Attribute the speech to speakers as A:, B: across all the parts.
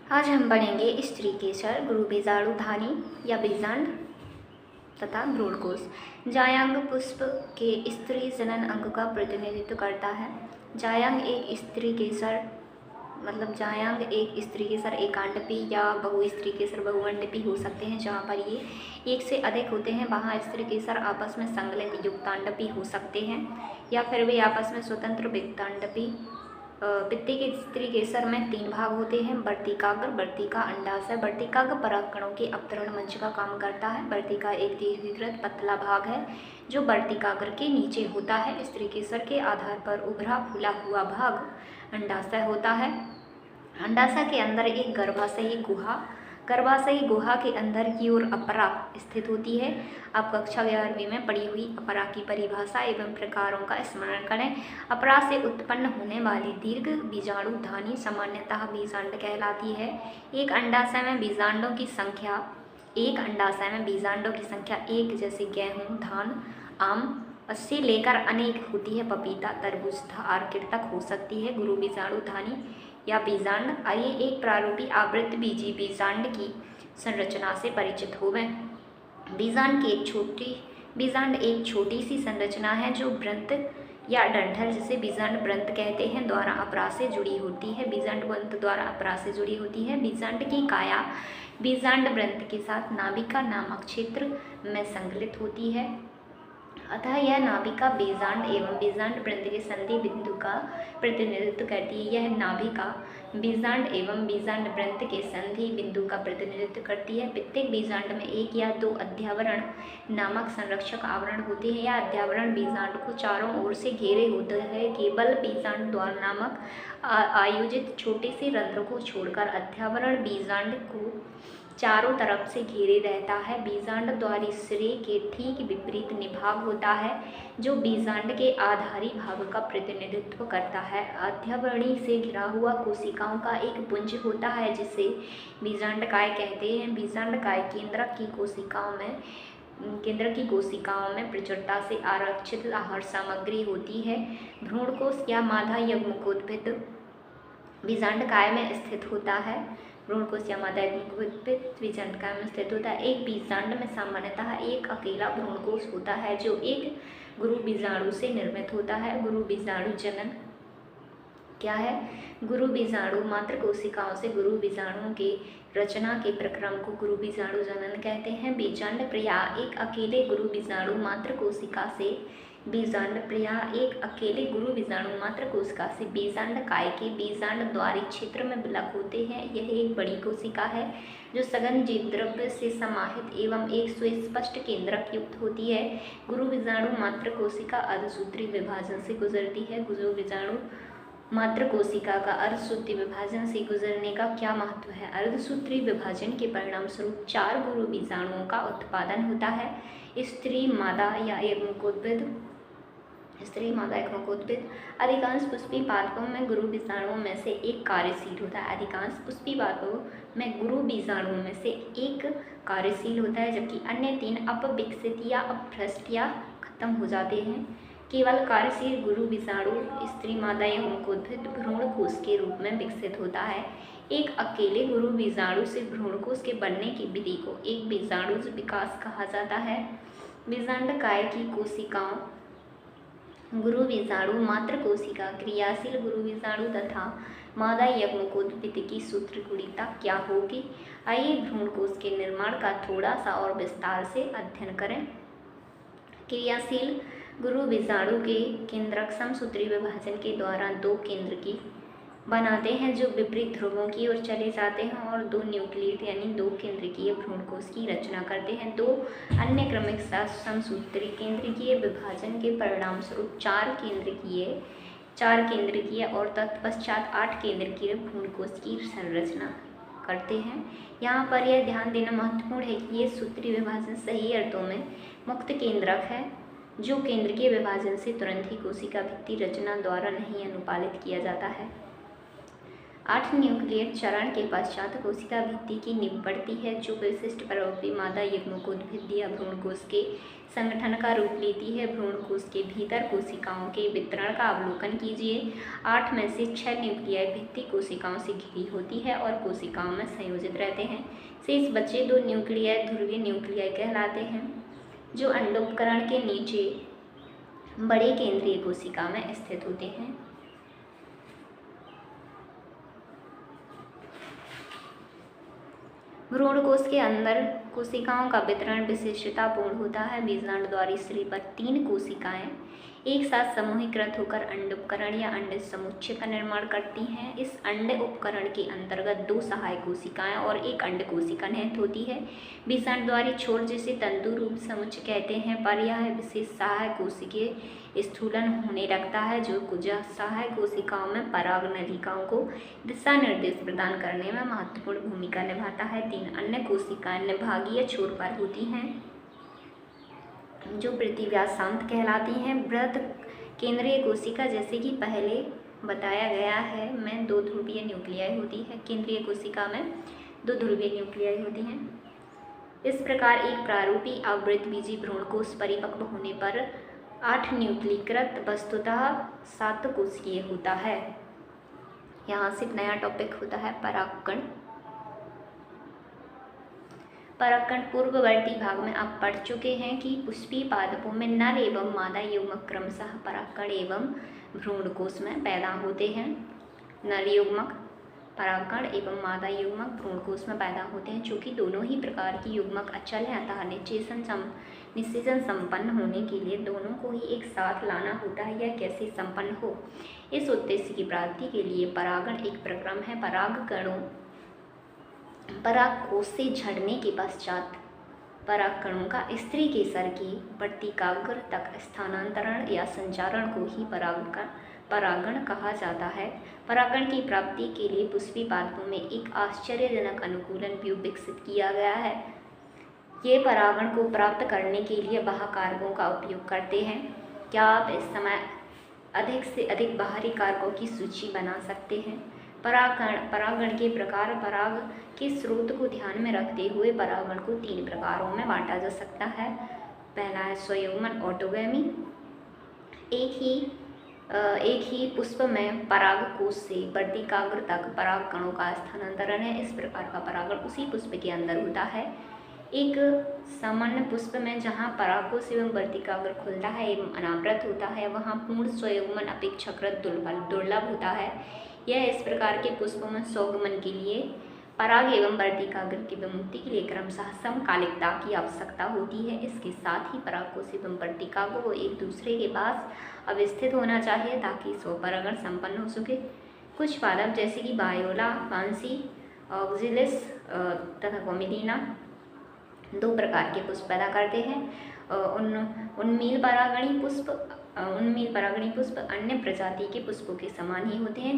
A: आज हम पढ़ेंगे स्त्री केसर, गुरु बीजाणु धानी या बीजांड तथा भ्रूणकोश। जायांग पुष्प के स्त्री जनन अंग का प्रतिनिधित्व करता है। जायांग एक स्त्री केसर जायांग एक स्त्री केसर एकांडपी या बहुस्त्री केसर बहुअंडपी हो सकते हैं। जहाँ पर ये एक से अधिक होते हैं वहाँ स्त्री केसर आपस में संगलित युक्तांडपी हो सकते हैं या फिर वे आपस में स्वतंत्र विक्तांडपी। पित्ती के स्त्री केसर में 3 भाग होते हैं, वर्तिकाग्र, वर्तिका, अंडाशय। वर्तिकाग्र परागकणों के अवतरण मंच का काम करता है। वर्तिका एक दीर्घीकृत पतला भाग है जो वर्तिकाग्र के नीचे होता है। स्त्री केसर के आधार पर उभरा फूला हुआ भाग अंडाशय होता है। अंडाशय के अंदर एक गर्भाशयी गुहा के अंदर की ओर अपरा स्थित होती है। आप कक्षा 11वीं में पढ़ी हुई अपरा की परिभाषा एवं प्रकारों का स्मरण करें। अपरा से उत्पन्न होने वाली दीर्घ बीजाणु धानी सामान्यतः बीजांड कहलाती है। एक अंडाशय में बीजांडों की संख्या एक जैसे गेहूँ, धान, आम से लेकर अनेक होती है। पपीता, तरबूज, आर्किड तक हो सकती है। गुरु बीजाणु धानी या बीजांड। आइए एक प्रारूपी आवृत्त बीजी बीजांड की संरचना से परिचित होवें। बीजांड एक छोटी सी संरचना है जो वृंत या डंठल, जिसे बीजांड वृंत कहते हैं, द्वारा अपरा से जुड़ी होती है। बीजांड वृंत द्वारा अपरा से जुड़ी होती है। बीजांड की काया बीजांड वृंत के साथ नाभिका नामक क्षेत्र में संकलित होती है। अतः यह नाभिका बीजांड एवं बीजांड वृंत के संधि बिंदु का प्रतिनिधित्व करती है। यह नाभिका बीजांड एवं बीजांड वृंत के संधि बिंदु का प्रतिनिधित्व करती है। प्रत्येक बीजांड में 1 या 2 अध्यावरण नामक संरक्षक आवरण होते हैं। यह अध्यावरण बीजांड को चारों ओर से घेरे होते हैं। केवल बीजांड द्वार नामक आयोजित छोटे से रंध्र को छोड़कर अध्यावरण बीजांड को चारों तरफ से घेरे रहता है। बीजांड द्वारी सिरे के ठीक विपरीत निभाग होता है जो बीजांड के आधारी भाग का प्रतिनिधित्व करता है। अध्यावरणी से घिरा हुआ कोशिकाओं का एक पुंज होता है जिसे बीजांडकाय कहते हैं। बीजांडकाय केंद्रक की कोशिकाओं में प्रचुरता से आरक्षित आहार सामग्री होती है। भ्रूणकोश या मादा यज्ञकोद्भिद बीजांडकाय में स्थित होता है। भ्रूणकोश या मादा यज्ञकोद्भिद बीजांडकाय में स्थित होता है। एक बीजांड में सामान्यतः एक अकेला भ्रूणकोश होता है जो एक गुरु बीजाणु से निर्मित होता है। गुरु बीजाणु जनन क्या है? गुरु बीजाणु मात्र कोशिकाओं से गुरु बीजाणुओं के रचना के प्रक्रम को गुरु बीजाणु जनन कहते हैं। बीजांड प्रया एक अकेले गुरु बीजाणु मात्र कोशिका से बीजांडकाय के बीजांड द्वारी क्षेत्र में विलग होते हैं। यह एक बड़ी कोशिका है जो सघन जीवद्रव्य से समाहित एवं एक सुस्पष्ट केंद्रक युक्त होती है। गुरु बीजाणु मात्र कोशिका अर्धसूत्री विभाजन से गुजरती है। गुरु बीजाणु मात्र कोशिका का अर्धसूत्री विभाजन से गुजरने का क्या महत्व है? अर्धसूत्री विभाजन के परिणाम स्वरूप 4 गुरु बीजाणुओं का उत्पादन होता है। स्त्री मादा यज्ञकोद्भिद। अधिकांश पुष्पी पादपों में गुरु बीजाणुओं में से एक कार्यशील होता है। जबकि अन्य 3 अपविकसित या अपभ्रष्ट या खत्म हो जाते हैं। केवल कार्यशील गुरु बीजाणु स्त्री मादा यज्ञकोद्भिद भ्रूणकोश के रूप में विकसित होता है। एक अकेले गुरु बीजाणु से भ्रूणकोश के बनने की विधि को एक बीजाणुज विकास कहा जाता है। बीजांडकाय की कोशिकाओं गुरु बीजाणु मात्र कोशिका, क्रियाशील गुरु बीजाणु तथा मादा यज्ञकोद्भिद की सूत्रकुड़िता क्या होगी? आइए भ्रूणकोश के निर्माण का थोड़ा सा और विस्तार से अध्ययन करें। क्रियाशील गुरु बीजाणु के केंद्रक समसूत्री विभाजन के द्वारा 2 केंद्रकी बनाते हैं जो विपरीत ध्रुवों की ओर चले जाते हैं और 2 न्यूक्लियेट यानी 2 केंद्रकीय भ्रूणकोश की रचना करते हैं। 2 अन्य क्रमिक समसूत्री केंद्रकीय विभाजन के परिणाम स्वरूप 4 केंद्रकीय और तत्पश्चात 8 केंद्रकीय भ्रूणकोश की संरचना करते हैं। यहाँ पर यह ध्यान देना महत्वपूर्ण है कि ये सूत्री विभाजन सही अर्थों में मुक्त केंद्रक है जो केंद्रकीय विभाजन से तुरंत ही कोशिका भित्ति रचना द्वारा नहीं अनुपालित किया जाता है। 8 न्यूक्लियर चरण के पश्चात कोशिका भित्ति की नींव पड़ती है, जो विशिष्ट प्रारूपी मादा युग्मकोद्भिद या भ्रूणकोश के संगठन का रूप लेती है। भ्रूणकोश के भीतर कोशिकाओं के वितरण का अवलोकन कीजिए। 8 में से 6 न्यूक्लियाई भित्ति कोशिकाओं से घिरी होती है और कोशिकाओं में संयोजित रहते हैं। शेष बचे 2 न्यूक्लियाई ध्रुवीय न्यूक्लियाई कहलाते हैं, जो अंडोपकरण के नीचे बड़े केंद्रीय कोशिका में स्थित होते हैं। भ्रूणकोश के अंदर कोशिकाओं का वितरण विशिष्टतापूर्ण होता है। बीजांडद्वारी शरीर पर 3 कोशिकाएं एक साथ समूहीकृत होकर अंड उपकरण या अंड समुच्चय का निर्माण करती हैं। इस अंड उपकरण के अंतर्गत 2 सहायक कोशिकाएं और 1 अंड कोशिका निहित होती है। बीजांडद्वारी छोर जिसे तंतु रूप समुच्चय कहते हैं, पर यह विशेष सहायक कोशिकीय स्थूलन होने लगता है, जो कुछ सहायक कोशिकाओं में पराग नलिकाओं को दिशा निर्देश प्रदान करने में महत्वपूर्ण भूमिका निभाता है। 3 अन्य कोशिकाएं निभागीय छोर पर होती हैं, जो प्रतिव्यासांत कहलाती हैं। बृहद केंद्रीय कोशिका, जैसे कि पहले बताया गया है, में 2 ध्रुवीय न्यूक्लियाई होती है। केंद्रीय कोशिका में 2 ध्रुवीय न्यूक्लियाई होती हैं। इस प्रकार एक प्रारूपी आवृतबीजी भ्रूणकोश परिपक्व होने पर 8 न्यूक्लीकृत वस्तुतः 7 कोशिकीय होता है। यहाँ से नया टॉपिक होता है परागकण। परागकण पूर्ववर्ती भाग में आप पढ़ चुके हैं कि पुष्पीय पादपों में नर एवं मादा युग्मक क्रमशः परागकण एवं भ्रूणकोश में पैदा होते हैं। नर युग्मक परागकण एवं मादा युग्मक भ्रूणकोश में पैदा होते हैं। चूँकि दोनों ही प्रकार की युग्मक अचल हैं, अतः निषेचन संपन्न होने के लिए दोनों को ही एक साथ लाना होता है। यह कैसे संपन्न हो, इस उद्देश्य की प्राप्ति के लिए परागण एक प्रक्रम है। परागकोश से झड़ने के पश्चात परागकणों का स्त्री केसर की वर्तिकाग्र तक स्थानांतरण या संचारण को ही परागण कहा जाता है। परागण की प्राप्ति के लिए पुष्पीय पादपों में एक आश्चर्यजनक अनुकूलन व्यूह विकसित किया गया है। ये परागण को प्राप्त करने के लिए बाह्य कारकों का उपयोग करते हैं। क्या आप इस समय अधिक से अधिक बाहरी कारकों की सूची बना सकते हैं? परागण के प्रकार। पराग के स्रोत को ध्यान में रखते हुए परागण को 3 प्रकारों में बांटा जा सकता है। पहला है स्वयुग्मन ऑटोगैमी। एक ही पुष्प में परागकोश से वर्तिकाग्र तक परागकणों का स्थानांतरण है। इस प्रकार का परागण उसी पुष्प के अंदर होता है। एक सामान्य पुष्प में जहाँ परागकोश एवं वर्तिकाग्र खुलता है एवं अनावृत होता है, वहाँ पूर्ण स्वयुग्मन अपेक्षाकृत दुर्लभ होता है। यह इस प्रकार के पुष्पों में स्वगमन के लिए पराग एवं वर्तिकाग्र की विमुक्ति के लिए क्रमशः समकालिकता की आवश्यकता होती है। इसके साथ ही परागकोश एवं वर्तिकाग्र को एक दूसरे के पास अवस्थित होना चाहिए ताकि स्वपरागण संपन्न हो सके। कुछ पादप जैसे कि वायोला, फांसी, ऑक्जिलिस तथा कोमिलीना 2 प्रकार के पुष्प पैदा करते हैं। उन्मील परागणी पुष्प अन्य प्रजाति के पुष्पों के समान ही होते हैं,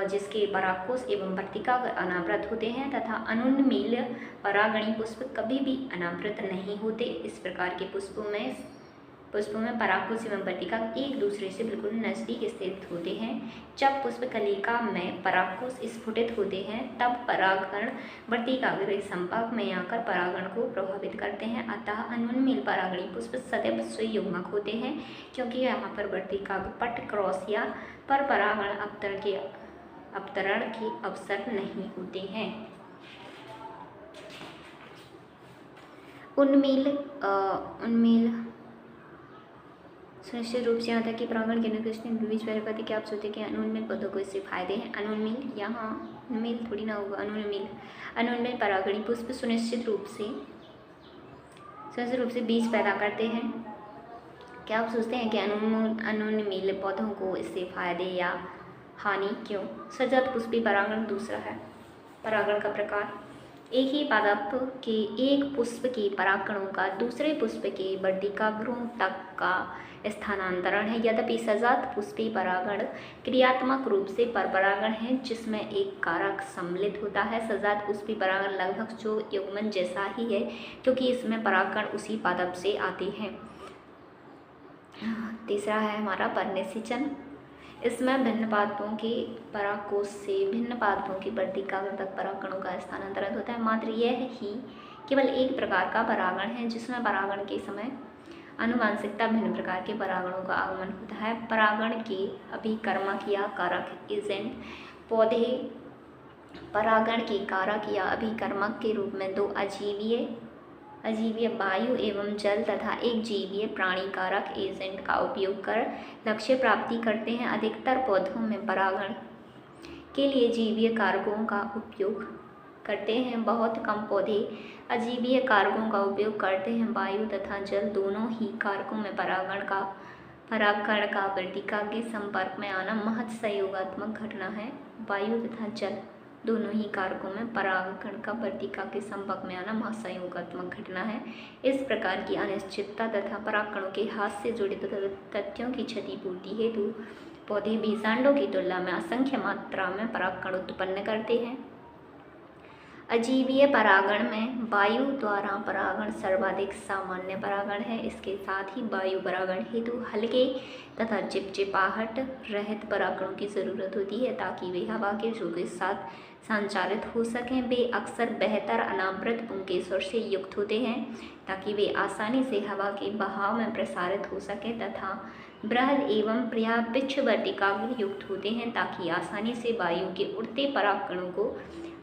A: जिसके परागकोश एवं वर्तिकाग्र अनावृत होते हैं, तथा अनुन्मील परागणी पुष्प कभी भी अनावृत नहीं होते। इस प्रकार के पुष्पों में परागकोश एवं वर्तिकाग्र एक दूसरे से बिल्कुल नजदीक स्थित होते हैं। जब पुष्प कलिका में परागकोश स्फुटित होते हैं, तब परागकण वर्तिकाग्र के संपर्क में आकर परागण को प्रभावित करते हैं। अतः अनुन्मील परागणी पुष्प सदैव स्वयुग्मक होते हैं, क्योंकि यहाँ पर वर्तिकाग्र पट क्रॉस या पर परागण अवतरण के अवसर नहीं होते हैं। उन्मील सुनिश्चित रूप से आता है कि परागण के बीच परिपति क्या आप सोचते हैं कि अनुन्मील पौधों को इससे फायदे हैं? अनुन्मील, यहाँ उन्मील थोड़ी ना होगा, अनुन्मील परागणी पुष्प सुनिश्चित रूप से बीज पैदा करते हैं। क्या आप सोचते हैं कि अनुन्मील पौधों को इससे फायदे या हानि क्यों? सजात पुष्पीय परागण दूसरा है। परागण का प्रकार। एक ही पादप के एक पुष्प के परागकणों का दूसरे पुष्प के वर्तिकाग्रों तक का स्थानांतरण है। यद्यपि सजात पुष्पीय परागण क्रियात्मक रूप से परपरागण है, जिसमें एक कारक सम्मिलित होता है। सजात पुष्पीय परागण लगभग स्वयुग्मन जैसा ही है, क्योंकि इसमें परागकण उसी पादप से आते हैं। तीसरा है हमारा परनिषेचन। इसमें भिन्न पादपों के परागकोश से भिन्न पादपों के वर्तिकाग्र तक परागकणों का स्थानांतरण होता है। मात्र यह ही केवल एक प्रकार का परागण है जिसमें परागण के समय आनुवांशिकता भिन्न प्रकार के परागणों का आगमन होता है। परागण के अभिकर्मक या कारक एजेंट पौधे परागण के कारक या अभिकर्मक के रूप में दो अजीवीय वायु एवं जल तथा एक जीवीय प्राणी कारक एजेंट का उपयोग कर लक्ष्य प्राप्ति करते हैं। अधिकतर पौधों में परागण के लिए जीवीय कारकों का उपयोग करते हैं। बहुत कम पौधे अजीवीय कारकों का उपयोग करते हैं। वायु तथा जल दोनों ही कारकों में परागण का वर्तिका के संपर्क में आना महज संयोगात्मक घटना है। वायु तथा जल दोनों ही कारकों में परागण का वर्तिका के संपर्क में आना महज संयोगात्मक घटना है। इस प्रकार की अनिश्चितता तथा परागकणों के हाथ से जुड़े तथ्यों की क्षतिपूर्ति हेतु पौधे बीजांडों की तुलना में असंख्य मात्रा में परागकण उत्पन्न करते हैं। अजीवीय परागण में वायु द्वारा परागण सर्वाधिक सामान्य परागण है। इसके साथ ही वायु परागण हेतु हल्के तथा चिपचिपाहट रहित परागणों की जरूरत होती है ताकि वे हवा के झोंके के साथ संचारित हो सकें। वे अक्सर बेहतर अनावृत पुंकेसर से युक्त होते हैं ताकि वे आसानी से हवा के बहाव में प्रसारित हो सकें तथा बृहद एवं पर्यापिच्छ वर्तिकाग्र युक्त होते हैं ताकि आसानी से वायु के उड़ते परागकणों को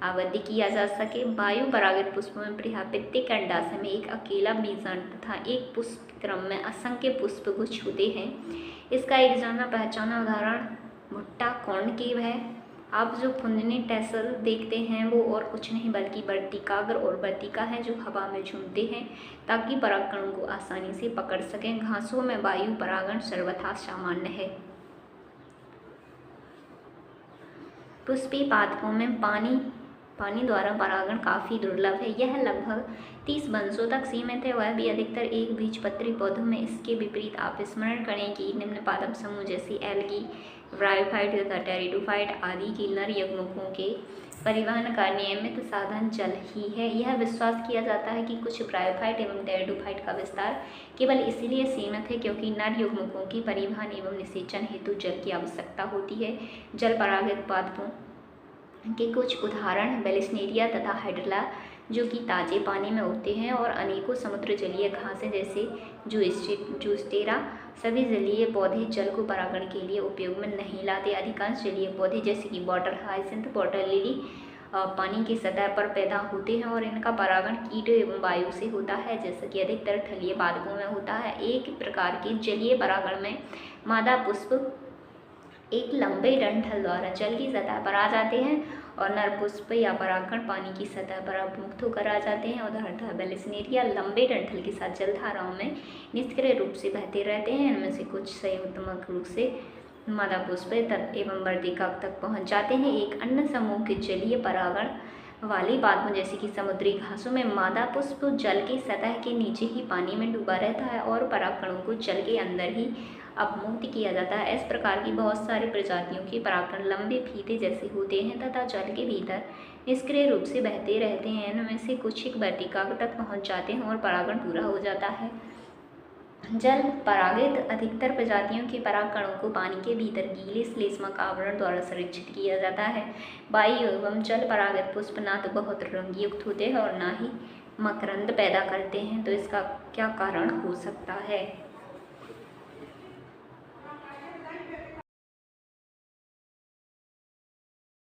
A: आबद्ध किया जा सके। वायु परागित पुष्पों में पर्यापित्तिक अंडाशय में एक अकेला बीजांड तथा एक पुष्प क्रम में असंख्य पुष्पगुच्छ होते हैं। इसका एक जाना पहचाना उदाहरण भुट्टा कॉर्नकेव है। आप जो कुंदनी टेसल देखते हैं वो और कुछ नहीं बल्कि वर्तिकाग्र और वर्तिका है जो हवा में झूमते हैं ताकि परागकणों को आसानी से पकड़ सकें। घासों में वायु परागण सर्वथा सामान्य है। पुष्पीय पादपों में पानी द्वारा परागण काफ़ी दुर्लभ है। यह लगभग 30 वंशों तक सीमित है, वह भी अधिकतर एक बीजपत्री पौधों में। इसके विपरीत आप स्मरण करें कि निम्न पादप समूह जैसे एल्गी, ब्रायोफाइट तथा टेरिडोफाइट आदि की नर युग्मकों के परिवहन का नियमित साधन जल ही है। यह विश्वास किया जाता है कि कुछ ब्रायोफाइट एवं टेरिडोफाइट का विस्तार केवल इसलिए सीमित है क्योंकि नर युग्मकों की परिवहन एवं निषेचन हेतु जल की आवश्यकता होती है। जल परागित पादपों के कुछ उदाहरण बेलिस्नेरिया तथा हाइड्रिला जो कि ताजे पानी में उगते हैं और अनेकों समुद्र जलीय घासें जैसे जूस्टेरा। सभी जलीय पौधे जल को परागण के लिए उपयोग में नहीं लाते। अधिकांश जलीय पौधे जैसे कि वाटर हाइसिंथ, वाटर लिली पानी की सतह पर पैदा होते हैं और इनका परागण कीट एवं वायु से होता है जैसा कि अधिकतर थलीय पादपों में होता है। एक प्रकार के जलीय परागण में मादा पुष्प एक लंबे डंठल द्वारा जल की सतह पर आ जाते हैं और नर पुष्प या परागकण पानी की सतह पर अवमुक्त होकर आ जाते हैं। उदाहरणतः बेलिस्नेरिया लंबे डंठल के साथ जलधाराओं में निष्क्रिय रूप से बहते रहते हैं। इनमें से कुछ संयुग्मक रूप से मादा पुष्प एवं वर्तिका तक पहुंच जाते हैं। एक अन्य समूह के जलीय परागण वाली पादपों जैसे कि समुद्री घासों में मादा पुष्प जल की सतह के नीचे ही पानी में डूबा रहता है और परागकणों को जल के अंदर ही अवमुक्त किया जाता है। इस प्रकार की बहुत सारी प्रजातियों के परागकण लंबे फीते जैसे होते हैं तथा जल के भीतर निष्क्रिय रूप से बहते रहते हैं। इनमें से कुछ एक वर्तिका तक पहुंच जाते हैं और परागण पूरा हो जाता है। जल परागित अधिकतर प्रजातियों के परागकणों को पानी के भीतर गीले श्लेष्मक आवरण द्वारा संरक्षित किया जाता है। वायु एवं जल परागित पुष्प ना तो बहुत रंगयुक्त होते हैं और ना ही मकरंद पैदा करते हैं। तो इसका क्या कारण हो सकता है?